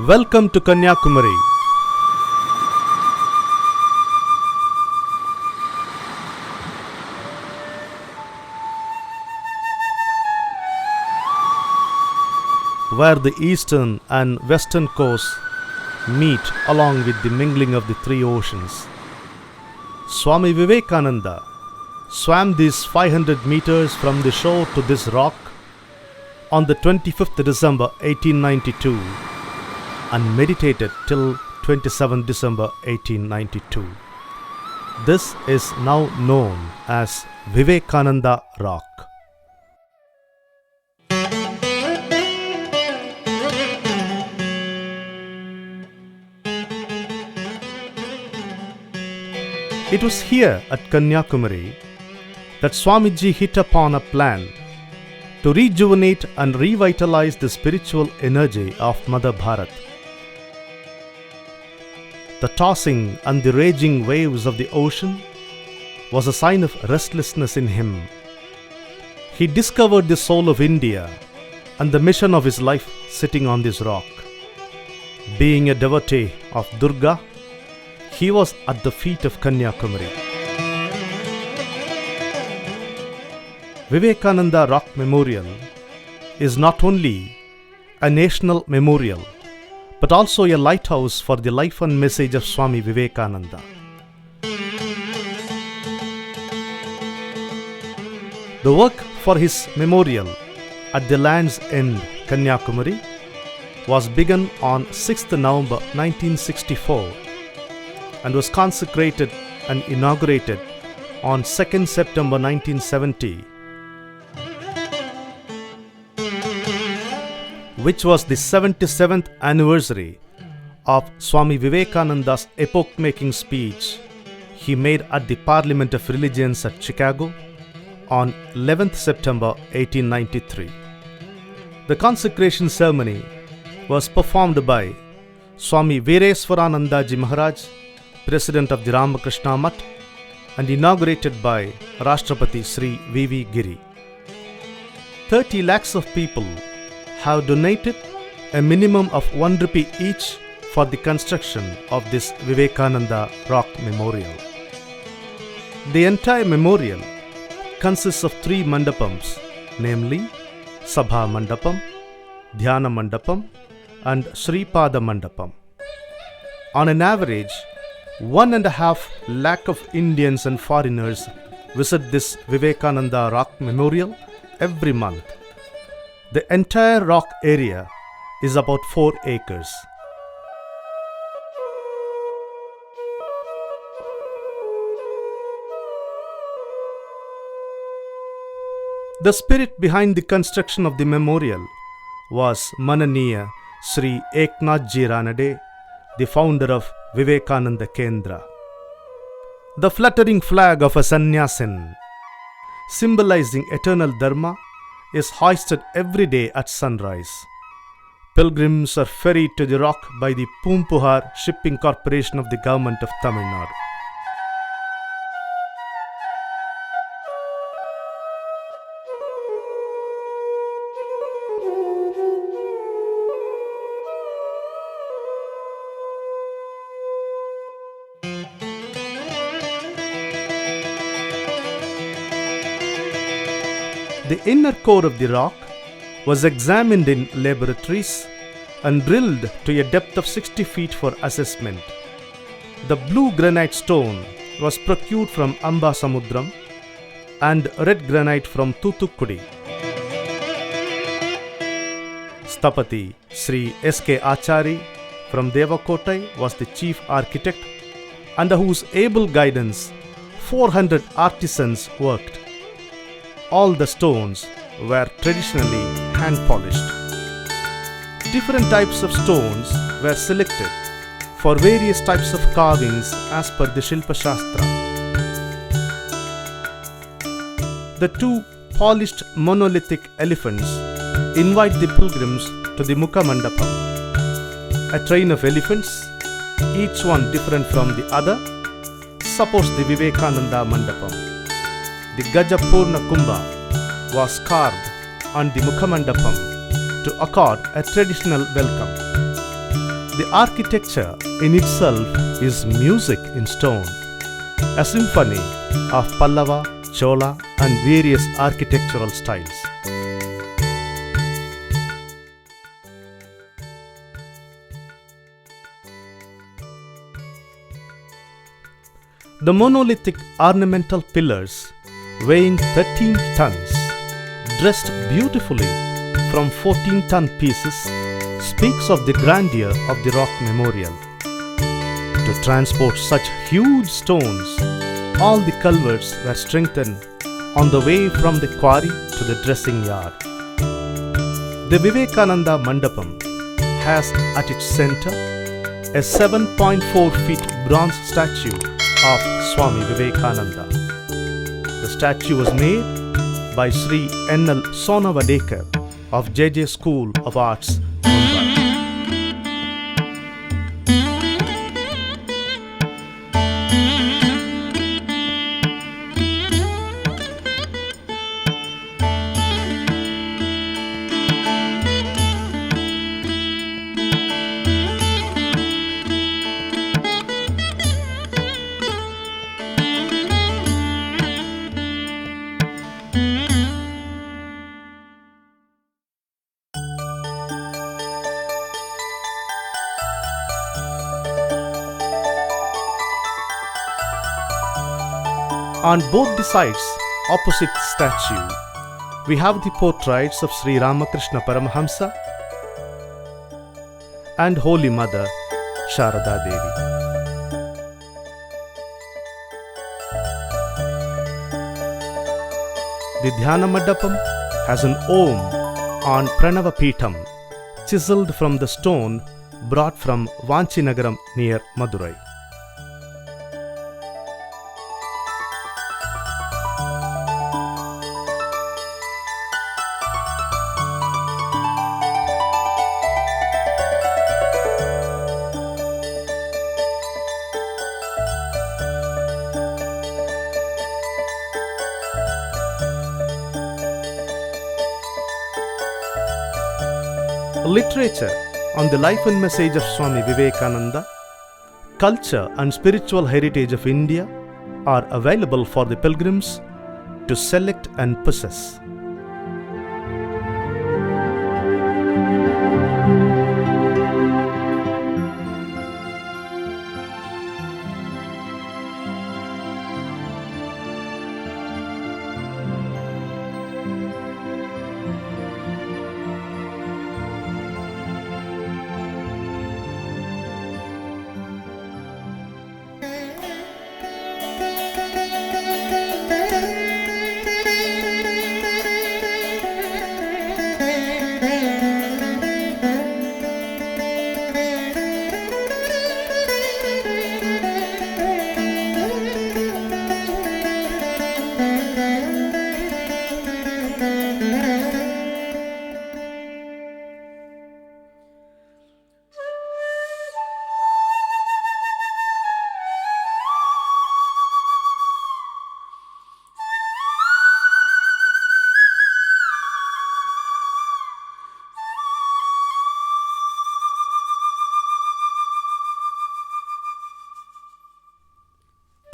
Welcome to Kanyakumari. Where the eastern and western coasts meet along with the mingling of the three oceans. Swami Vivekananda swam these 500 meters from the shore to this rock on the 25th December 1892 and meditated till 27 December 1892. This is now known as Vivekananda Rock. It was here at Kanyakumari that Swamiji hit upon a plan to rejuvenate and revitalize the spiritual energy of Mother Bharat. The tossing and the raging waves of the ocean was a sign of restlessness in him. He discovered the soul of India and the mission of his life sitting on this rock. Being a devotee of Durga, he was at the feet of Kanyakumari. Vivekananda Rock Memorial is not only a national memorial but also a lighthouse for the life and message of Swami Vivekananda. The work for his memorial at the Land's End, Kanyakumari, was begun on 6th November 1964 and was consecrated and inaugurated on 2nd September 1970, which was the 77th anniversary of Swami Vivekananda's epoch-making speech he made at the Parliament of Religions at Chicago on 11th September 1893. The consecration ceremony was performed by Swami Veereswaranandaji Maharaj, President of the Ramakrishna Math, and inaugurated by Rashtrapati Sri V.V. Giri. 30 lakhs of people have donated a minimum of 1 rupee each for the construction of this Vivekananda Rock Memorial. The entire memorial consists of 3 mandapams, namely Sabha Mandapam, Dhyana Mandapam, and Sripada Mandapam. On an average, 1.5 lakh of Indians and foreigners visit this Vivekananda Rock Memorial every month. The entire rock area is about 4 acres. The spirit behind the construction of the memorial was Mananiya Sri Eknathji Ranade, the founder of Vivekananda Kendra. The fluttering flag of a sannyasin, symbolizing eternal dharma, is hoisted every day at sunrise. Pilgrims are ferried to the rock by the Poompuhar Shipping Corporation of the Government of Tamil Nadu. The inner core of the rock was examined in laboratories and drilled to a depth of 60 feet for assessment. The blue granite stone was procured from Ambasamudram and red granite from Thuthukudi. Sthapati Sri S.K. Achari from Devakottai was the chief architect, under whose able guidance 400 artisans worked. All the stones were traditionally hand-polished. Different types of stones were selected for various types of carvings as per the Shilpa Shastra. The 2 polished monolithic elephants invite the pilgrims to the Mukha Mandapam. A train of elephants, each one different from the other, supports the Vivekananda Mandapam. The Gajapurna Kumbha was carved on the Mukhamandapam to accord a traditional welcome. The architecture in itself is music in stone, a symphony of Pallava, Chola, and various architectural styles. The monolithic ornamental pillars, weighing 13 tons, dressed beautifully from 14-ton pieces, speaks of the grandeur of the rock memorial. To transport such huge stones, all the culverts were strengthened on the way from the quarry to the dressing yard. The Vivekananda Mandapam has at its center a 7.4 feet bronze statue of Swami Vivekananda. The statue was made by Sri N.L. Sonavadekar of J.J. School of Arts, Mumbai. On both the sides, opposite the statue, we have the portraits of Sri Ramakrishna Paramahamsa and Holy Mother Sharada Devi. The Dhyana Mandapam has an Om on Pranava Peetham, chiseled from the stone brought from Vanchinagaram near Madurai. Literature on the life and message of Swami Vivekananda, culture and spiritual heritage of India are available for the pilgrims to select and possess.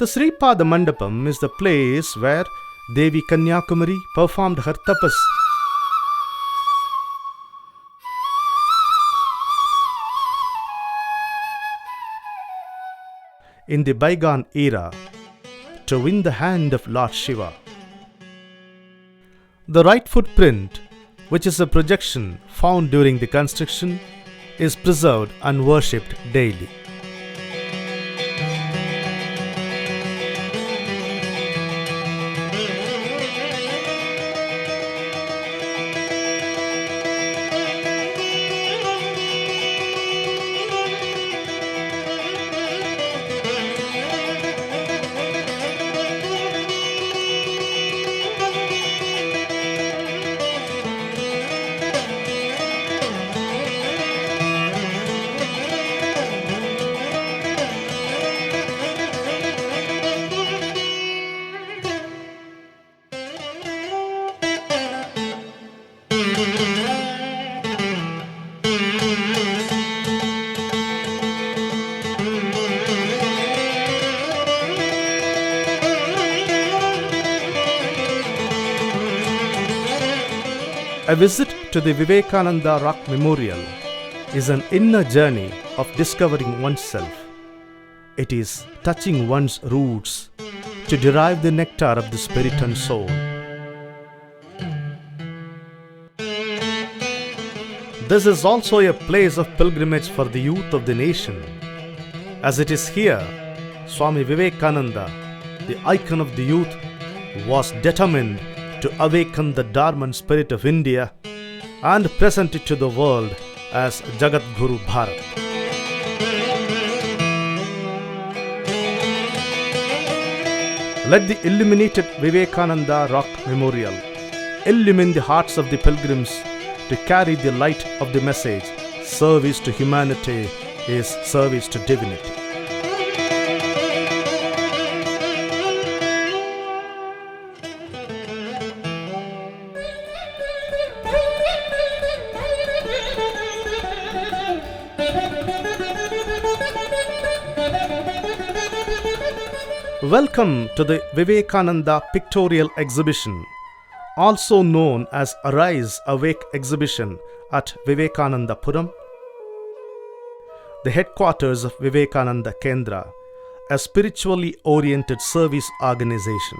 The Sri Pada Mandapam is the place where Devi Kanyakumari performed her tapas. In the bygone era, to win the hand of Lord Shiva. The right footprint, which is a projection found during the construction, is preserved and worshipped daily. A visit to the Vivekananda Rock Memorial is an inner journey of discovering oneself. It is touching one's roots to derive the nectar of the spirit and soul. This is also a place of pilgrimage for the youth of the nation, as it is here Swami Vivekananda, the icon of the youth, was determined to awaken the dormant spirit of India and present it to the world as Jagat Guru Bharat. Let the illuminated Vivekananda Rock Memorial illumine the hearts of the pilgrims to carry the light of the message. Service to humanity is service to divinity. Welcome to the Vivekananda Pictorial Exhibition, also known as Arise Awake Exhibition at Vivekanandapuram, the headquarters of Vivekananda Kendra, a spiritually oriented service organization.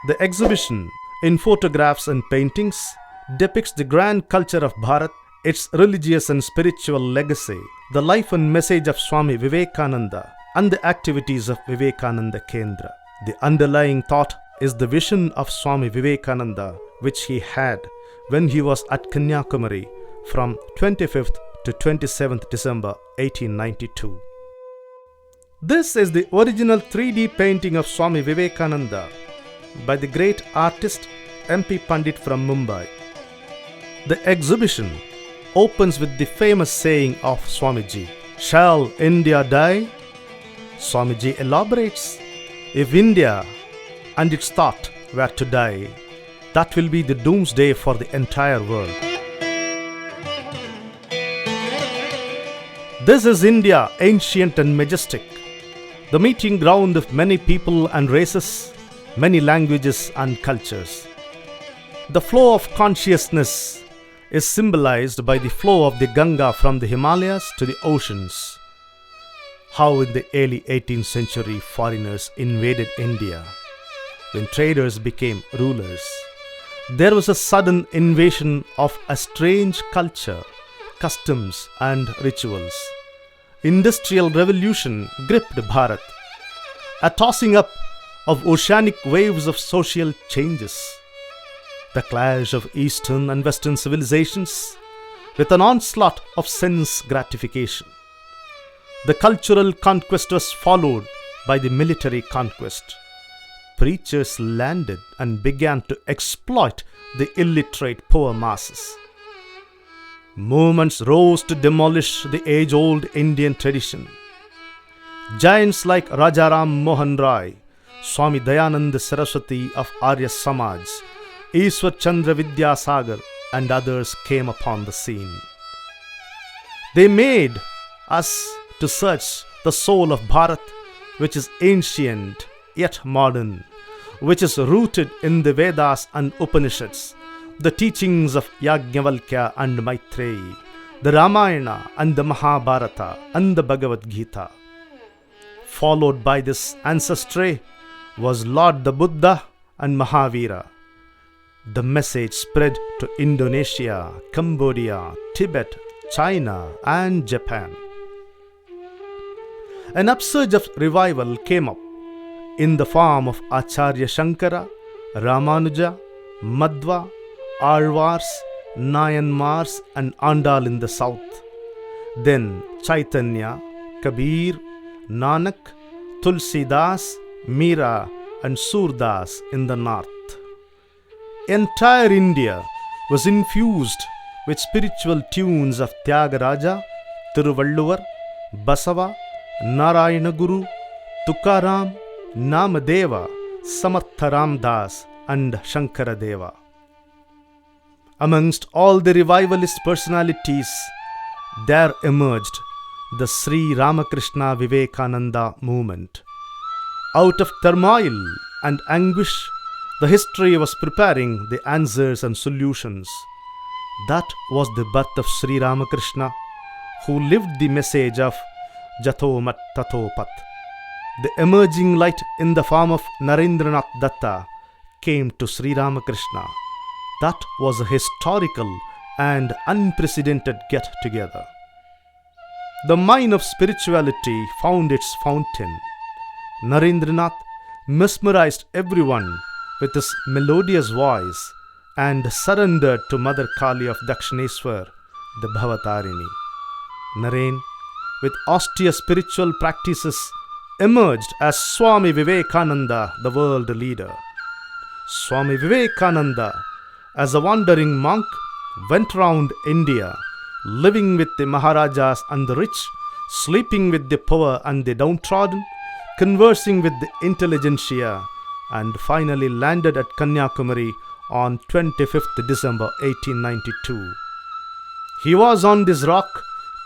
The exhibition, in photographs and paintings, depicts the grand culture of Bharat, its religious and spiritual legacy, the life and message of Swami Vivekananda, and the activities of Vivekananda Kendra. The underlying thought is the vision of Swami Vivekananda, which he had when he was at Kanyakumari from 25th to 27th December 1892. This is the original 3D painting of Swami Vivekananda by the great artist M.P. Pandit from Mumbai. The exhibition opens with the famous saying of Swamiji, "Shall India die?" Swamiji elaborates, if India and its thought were to die, that will be the doomsday for the entire world. This is India, ancient and majestic, the meeting ground of many people and races, many languages and cultures. The flow of consciousness is symbolized by the flow of the Ganga from the Himalayas to the oceans. How in the early 18th century foreigners invaded India when traders became rulers. There was a sudden invasion of a strange culture, customs and rituals. Industrial revolution gripped Bharat, a tossing up of oceanic waves of social changes. The clash of Eastern and Western civilizations with an onslaught of sense gratification. The cultural conquest was followed by the military conquest. Preachers landed and began to exploit the illiterate poor masses. Movements rose to demolish the age-old Indian tradition. Giants like Rajaram Mohan Rai, Swami Dayananda Saraswati of Arya Samaj, Ishwar Chandra Vidyasagar and others came upon the scene. They made us to search the soul of Bharat, which is ancient yet modern, which is rooted in the Vedas and Upanishads, the teachings of Yajnavalkya and Maitreyi, the Ramayana and the Mahabharata and the Bhagavad Gita. Followed by this ancestry was Lord the Buddha and Mahavira. The message spread to Indonesia, Cambodia, Tibet, China and Japan. An upsurge of revival came up in the form of Acharya Shankara, Ramanuja, Madhva, Alvars, Nayanmars and Andal in the south. Then Chaitanya, Kabir, Nanak, Tulsidas, Meera and Surdas in the north. Entire India was infused with spiritual tunes of Tyagaraja, Tiruvalluvar, Basava, Narayana Guru, Tukaram, Namadeva, Samartha Ramdas and Shankaradeva. Amongst all the revivalist personalities, there emerged the Sri Ramakrishna Vivekananda movement. Out of turmoil and anguish, the history was preparing the answers and solutions. That was the birth of Sri Ramakrishna, who lived the message of Jato Mat Tato Pat. The emerging light in the form of Narendranath Datta came to Sri Ramakrishna. That was a historical and unprecedented get-together. The mine of spirituality found its fountain. Narendranath mesmerized everyone with his melodious voice and surrendered to Mother Kali of Dakshineswar, the Bhavatarini. Naren, with austere spiritual practices, emerged as Swami Vivekananda, the world leader. Swami Vivekananda, as a wandering monk, went round India, living with the Maharajas and the rich, sleeping with the poor and the downtrodden, conversing with the intelligentsia, and finally landed at Kanyakumari on 25th December 1892. He was on this rock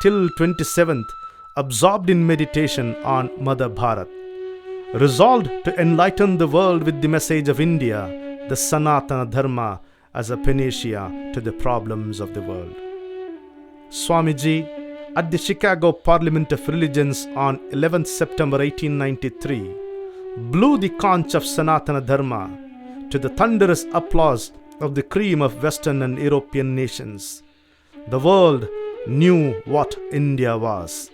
till 27th, absorbed in meditation on Mother Bharat, resolved to enlighten the world with the message of India, the Sanatana Dharma, as a panacea to the problems of the world. Swamiji, at the Chicago Parliament of Religions on 11th September 1893, blew the conch of Sanatana Dharma to the thunderous applause of the cream of Western and European nations. The world knew what India was.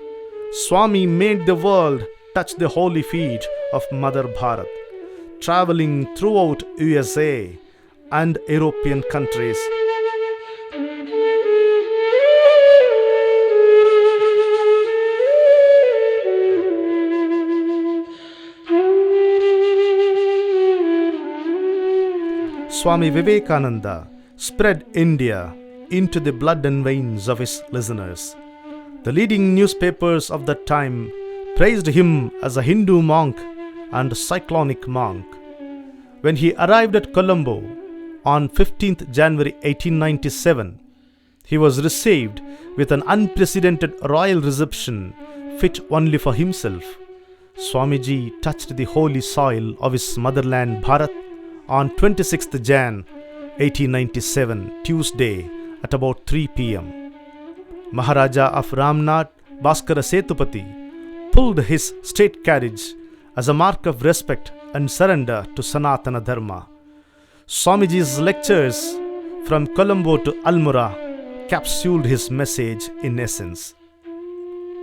Swami made the world touch the holy feet of Mother Bharat, traveling throughout USA and European countries. Swami Vivekananda spread India into the blood and veins of his listeners. The leading newspapers of that time praised him as a Hindu monk and cyclonic monk. When he arrived at Colombo on 15th January 1897, he was received with an unprecedented royal reception fit only for himself. Swamiji touched the holy soil of his motherland Bharat on 26th Jan 1897, Tuesday at about 3 p.m. Maharaja of Ramnad, Bhaskara Setupati, pulled his state carriage as a mark of respect and surrender to Sanatana Dharma. Swamiji's lectures from Colombo to Almora capsuled his message in essence.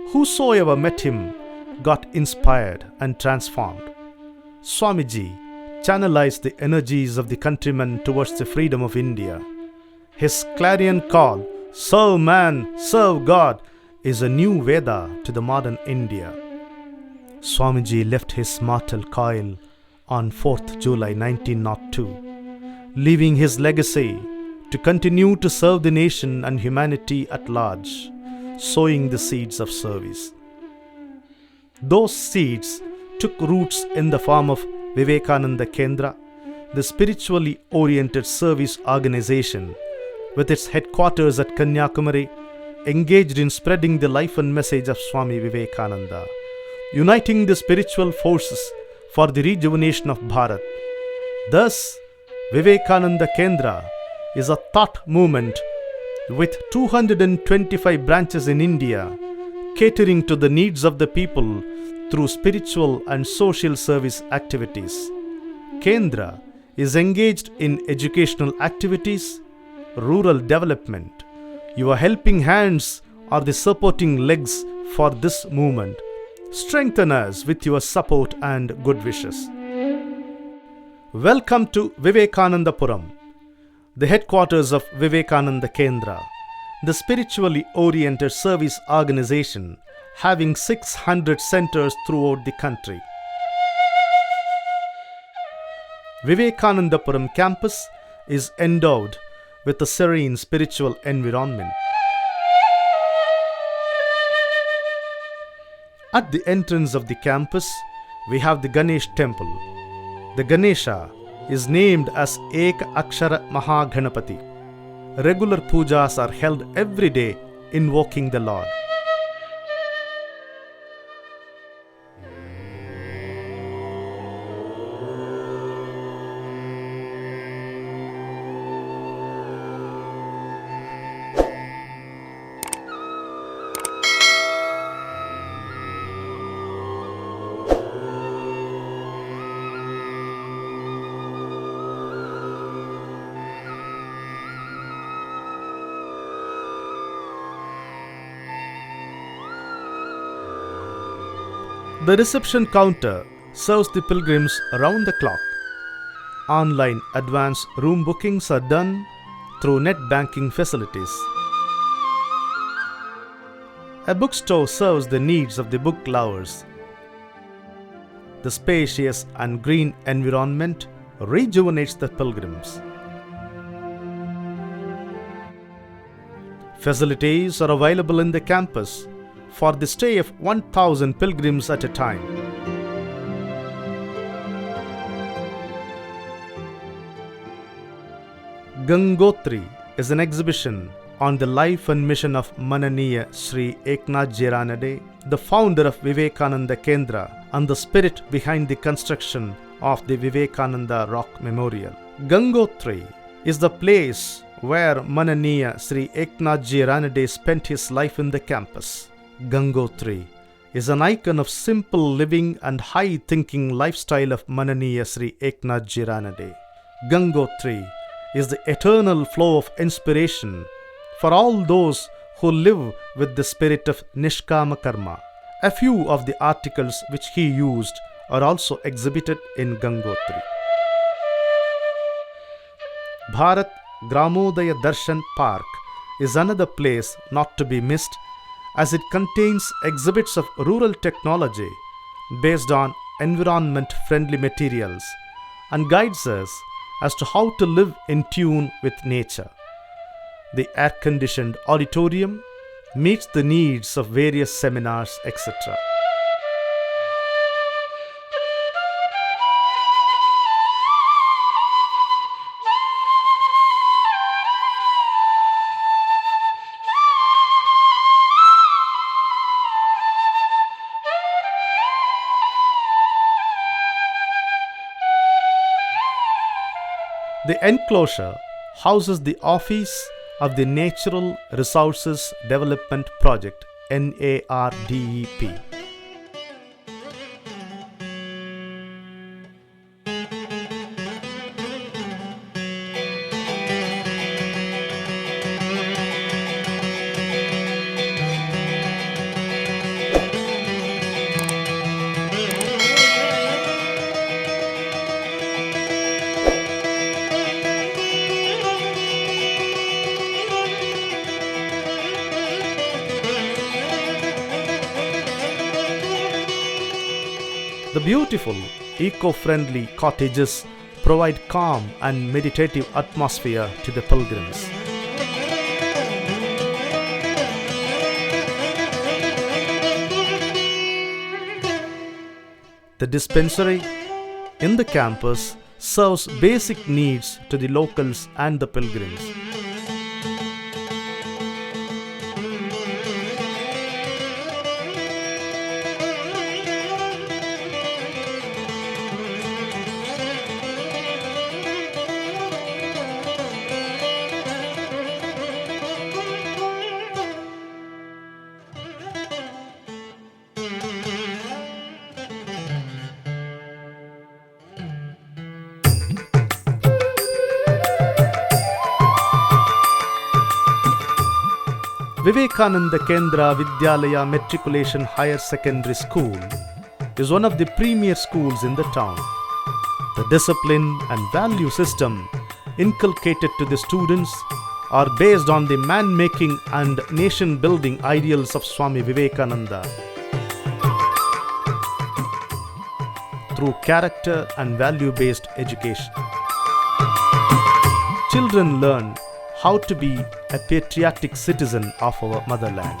Whosoever met him got inspired and transformed. Swamiji channelized the energies of the countrymen towards the freedom of India. His clarion call, "Serve man, serve God," is a new Veda to the modern India. Swamiji left his mortal coil on 4th July 1902, leaving his legacy to continue to serve the nation and humanity at large, sowing the seeds of service. Those seeds took roots in the form of Vivekananda Kendra, the spiritually oriented service organization with its headquarters at Kanyakumari, engaged in spreading the life and message of Swami Vivekananda, uniting the spiritual forces for the rejuvenation of Bharat. Thus, Vivekananda Kendra is a thought movement with 225 branches in India, catering to the needs of the people through spiritual and social service activities. Kendra is engaged in educational activities, rural development. Your helping hands are the supporting legs for this movement. Strengthen us with your support and good wishes. Welcome to Vivekanandapuram, the headquarters of Vivekananda Kendra, the spiritually oriented service organization having 600 centers throughout the country. Vivekanandapuram campus is endowed with a serene spiritual environment. At the entrance of the campus, we have the Ganesh temple. The Ganesha is named as Eka Akshara Mahaganapati. Regular pujas are held every day invoking the Lord. The reception counter serves the pilgrims around the clock. Online advance room bookings are done through net banking facilities. A bookstore serves the needs of the book lovers. The spacious and green environment rejuvenates the pilgrims. Facilities are available in the campus for the stay of 1,000 pilgrims at a time. Gangotri is an exhibition on the life and mission of Mananiya Sri Eknath Ranade, the founder of Vivekananda Kendra and the spirit behind the construction of the Vivekananda Rock Memorial. Gangotri is the place where Mananiya Sri Eknath Ranade spent his life in the campus. Gangotri is an icon of simple living and high-thinking lifestyle of Mananiya Sri Eknath Ranade. Gangotri is the eternal flow of inspiration for all those who live with the spirit of Nishkama Karma. A few of the articles which he used are also exhibited in Gangotri. Bharat Gramodaya Darshan Park is another place not to be missed, as it contains exhibits of rural technology based on environment-friendly materials and guides us as to how to live in tune with nature. The air-conditioned auditorium meets the needs of various seminars, etc. The enclosure houses the office of the Natural Resources Development Project, NARDEP. The beautiful, eco-friendly cottages provide calm and meditative atmosphere to the pilgrims. The dispensary in the campus serves basic needs to the locals and the pilgrims. Vivekananda Kendra Vidyalaya Matriculation Higher Secondary School is one of the premier schools in the town. The discipline and value system inculcated to the students are based on the man-making and nation-building ideals of Swami Vivekananda. Through character and value-based education, children learn how to be a patriotic citizen of our motherland.